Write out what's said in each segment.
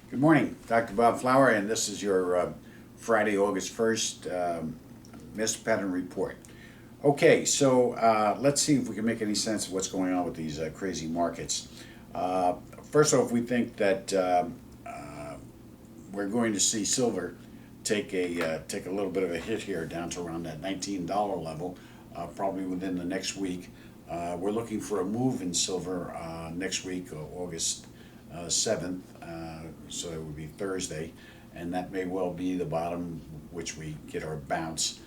Good morning, Dr. Bob Flower, and this is your Friday, August 1st missed pattern report. Okay, so let's see if we can make any sense of what's going on with these crazy markets. Uh, First off, we think that we're going to see silver take a little bit of a hit here down to around that $19 level, probably within the next week. We're looking for a move in silver next week, August 7th, so it would be Thursday, and that may well be the bottom, which we get our bounce.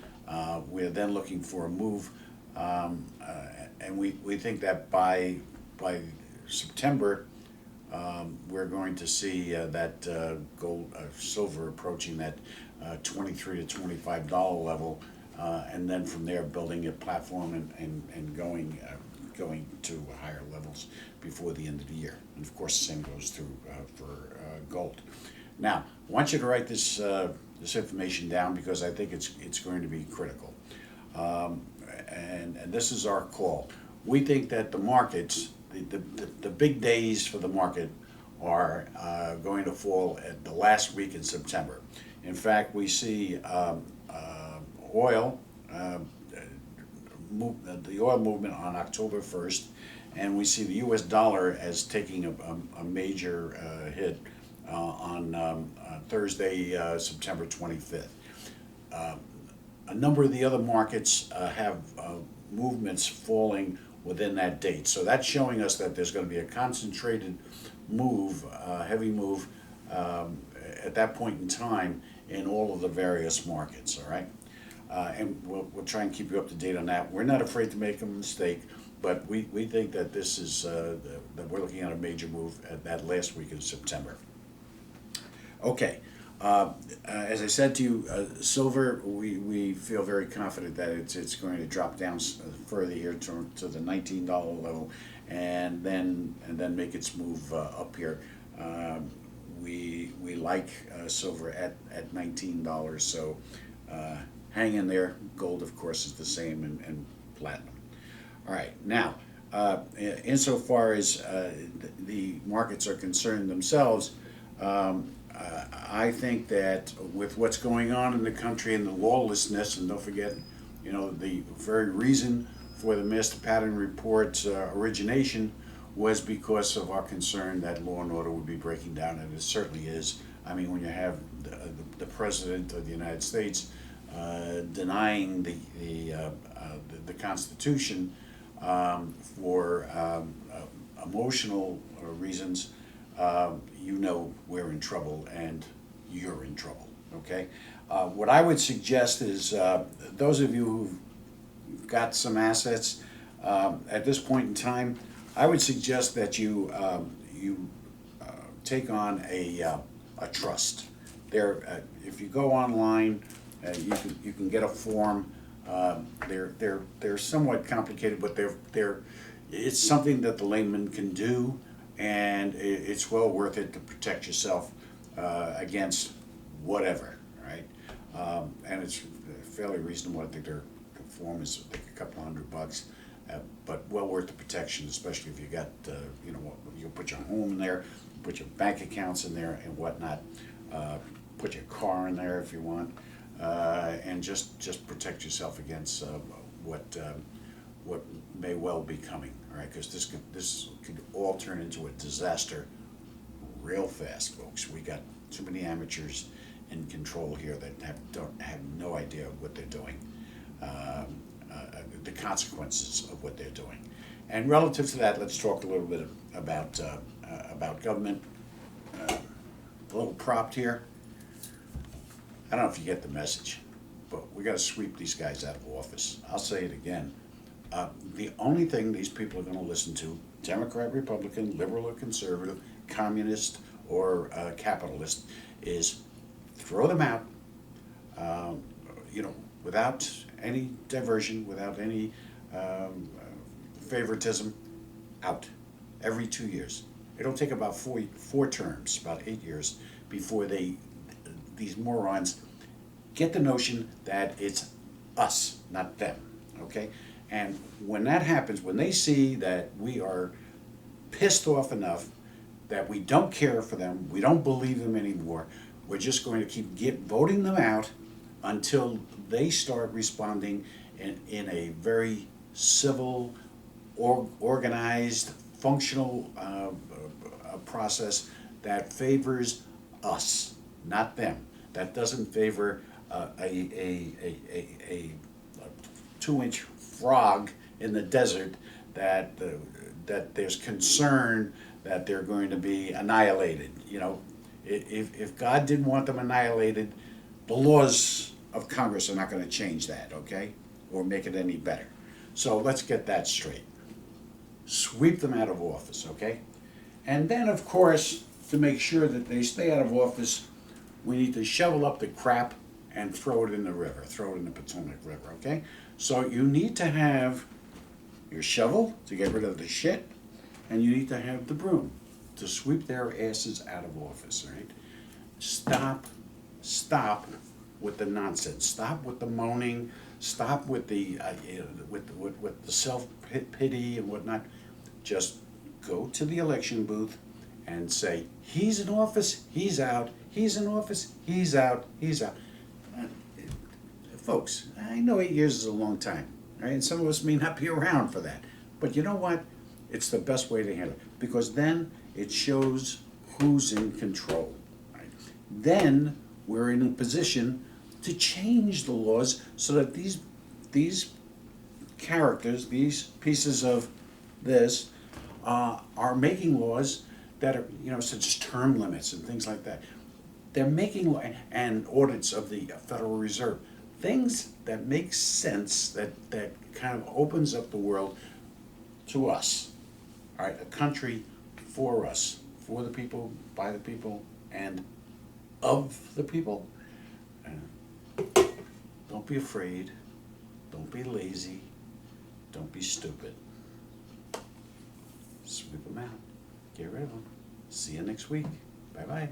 We're then looking for a move, and we think that by September, we're going to see that gold, silver approaching that $23 to $25 level, and then from there building a platform and going to higher levels before the end of the year. And of course, the same goes through for gold. Now, I want you to write this information down because I think it's going to be critical. And this is our call. We think that the markets, the big days for the market are going to fall at the last week in September. In fact, we see oil, the oil movement on October 1st, and we see the U.S. dollar as taking a major hit on Thursday, September 25th. A number of the other markets have movements falling within that date. So that's showing us that there's going to be a concentrated move, heavy move, at that point in time in all of the various markets, all right? And we'll try and keep you up to date on that. We're not afraid to make a mistake, but we think that this is, that we're looking at a major move at that last week in September. Okay. As I said to you, silver, we feel very confident that it's going to drop down further here to the $19 level, and then make its move up here. We like silver at $19, so hang in there. Gold, of course, is the same, and platinum. All right, now, insofar as the markets are concerned themselves, I think that with what's going on in the country and the lawlessness, and don't forget, the very reason for the Master Pattern Report's origination was because of our concern that law and order would be breaking down, and it certainly is. I mean, when you have the President of the United States denying the Constitution for emotional reasons, we're in trouble, and you're in trouble, okay? What I would suggest is those of you who've got some assets at this point in time, I would suggest that you take on a trust. If you go online, you can get a form. They're somewhat complicated, but it's something that the layman can do, and it's well worth it to protect yourself against whatever, right? And it's fairly reasonable. I think the form is a couple $100, but well worth the protection, especially if you got, you put your home in there, put your bank accounts in there and whatnot, put your car in there if you want, and just protect yourself against what may well be coming, all right? Because this could all turn into a disaster real fast, folks. We got too many amateurs in control here that have no idea what they're doing, the consequences of what they're doing. And relative to that, let's talk a little bit about government. A little prompt here. I don't know if you get the message, but we got to sweep these guys out of office. I'll say it again. The only thing these people are going to listen to, Democrat, Republican, liberal or conservative, communist or capitalist, is throw them out, without any diversion, without any favoritism, out every 2 years. It'll take about four terms, about 8 years, before these morons get the notion that it's us, not them, okay? And when that happens, when they see that we are pissed off enough that we don't care for them, we don't believe them anymore. We're just going to keep voting them out until they start responding in a very civil, organized, functional process that favors us, not them. That doesn't favor a 2-inch frog in the desert that that there's concern that they're going to be annihilated. You know, if God didn't want them annihilated, the laws of Congress are not going to change that, okay, or make it any better. So let's get that straight. Sweep them out of office, okay? And then, of course, to make sure that they stay out of office, we need to shovel up the crap and throw it in the river, throw it in the Potomac River, okay? So you need to have your shovel to get rid of the shit, and you need to have the broom to sweep their asses out of office, right? Stop with the nonsense. Stop with the moaning. Stop with the with the self-pity and whatnot. Just go to the election booth and say, he's in office, he's out. He's in office, he's out, he's out. Uh, Folks, I know 8 years is a long time, right? And some of us may not be around for that. But you know what? It's the best way to handle it, because then it shows who's in control. Right? Then we're in a position to change the laws so that these characters, these pieces of this, are making laws that are, you know, such as term limits and things like that. They're making and audits of the Federal Reserve, things that make sense, that kind of opens up the world to us. All right, a country for us, for the people, by the people, and of the people. Don't be afraid. Don't be lazy. Don't be stupid. Sweep them out. Get rid of them. See you next week. Bye-bye.